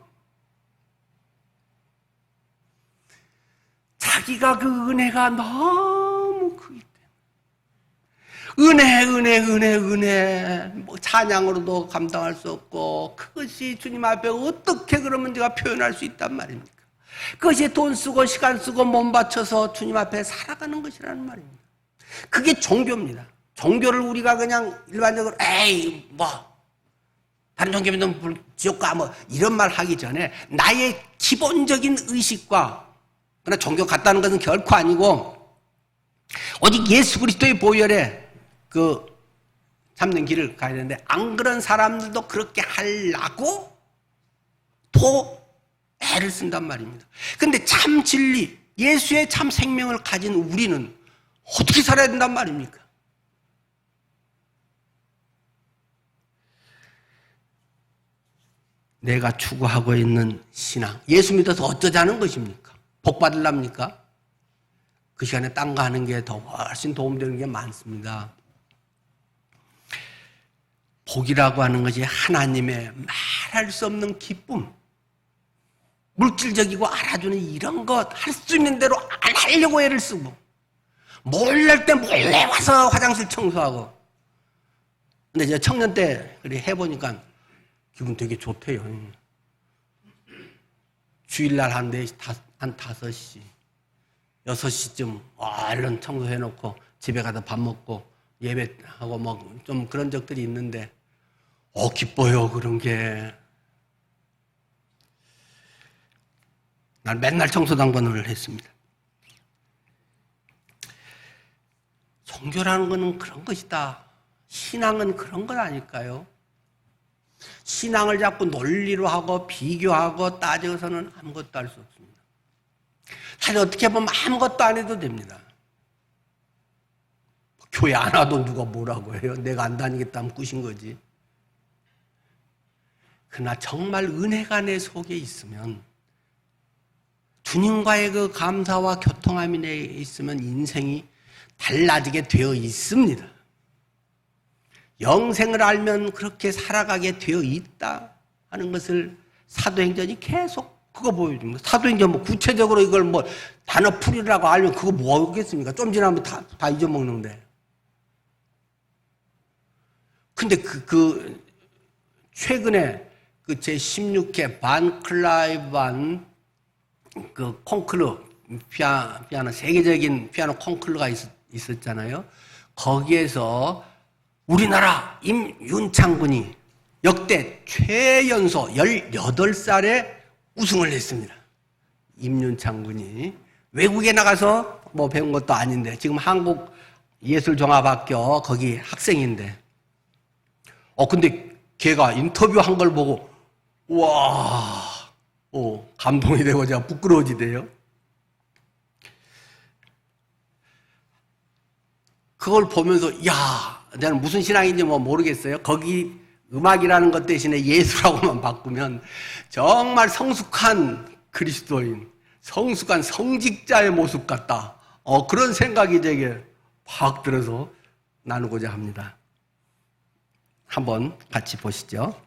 자기가 그 은혜가 너무 크기 때문에 은혜 뭐 찬양으로도 감당할 수 없고 그것이 주님 앞에 어떻게 그러면 제가 표현할 수 있단 말입니까? 그것이 돈 쓰고 시간 쓰고 몸 바쳐서 주님 앞에 살아가는 것이라는 말입니다. 그게 종교입니다. 종교를 우리가 그냥 일반적으로 에이 뭐 다른 종교 믿으면 지옥 가 뭐 이런 말 하기 전에 나의 기본적인 의식과 그러나 종교 같다는 것은 결코 아니고 오직 예수 그리스도의 보혈에 그 참는 길을 가야 되는데 안 그런 사람들도 그렇게 하려고 또 애를 쓴단 말입니다. 근데 참 진리 예수의 참 생명을 가진 우리는 어떻게 살아야 된단 말입니까? 내가 추구하고 있는 신앙 예수 믿어서 어쩌자는 것입니까? 복 받으랍니까? 그 시간에 딴 거 하는 게 더 훨씬 도움되는 게 많습니다. 복이라고 하는 것이 하나님의 말할 수 없는 기쁨, 물질적이고 알아주는 이런 것 할 수 있는 대로 안 하려고 애를 쓰고 몰랄 때 몰래 와서 화장실 청소하고 근데 이제 청년 때 해보니까 기분 되게 좋대요. 주일날 한 5시, 6시쯤 얼른 청소해놓고 집에 가서 밥 먹고 예배하고 뭐 좀 그런 적들이 있는데 기뻐요 그런 게. 난 맨날 청소당번을 했습니다. 종교라는 것은 그런 것이다. 신앙은 그런 것 아닐까요? 신앙을 자꾸 논리로 하고 비교하고 따져서는 아무것도 할 수 없습니다. 사실 어떻게 보면 아무것도 안 해도 됩니다. 교회 안 와도 누가 뭐라고 해요? 내가 안 다니겠다면 꾸신 거지. 그러나 정말 은혜가 내 속에 있으면 주님과의 그 감사와 교통함이 내에 있으면 인생이 달라지게 되어 있습니다. 영생을 알면 그렇게 살아가게 되어 있다 하는 것을 사도행전이 계속 그거 보여줍니다. 사도행전 뭐 구체적으로 이걸 뭐 단어 풀이라고 알면 그거 뭐 하겠습니까? 좀 지나면 다 잊어먹는데. 근데 최근에 그 제16회 반 클라이반 그 콩쿠르 피아노 세계적인 피아노 콩쿠르가 있었잖아요. 거기에서 우리나라 임윤창 군이 역대 최연소 18살에 우승을 했습니다. 임윤창 군이 외국에 나가서 뭐 배운 것도 아닌데 지금 한국예술종합학교 거기 학생인데 근데 걔가 인터뷰한 걸 보고 우와 감동이 되고 제가 부끄러워지대요. 그걸 보면서 나는 무슨 신앙인지 뭐 모르겠어요. 거기 음악이라는 것 대신에 예수라고만 바꾸면 정말 성숙한 그리스도인, 성숙한 성직자의 모습 같다. 그런 생각이 되게 확 들어서 나누고자 합니다. 한번 같이 보시죠.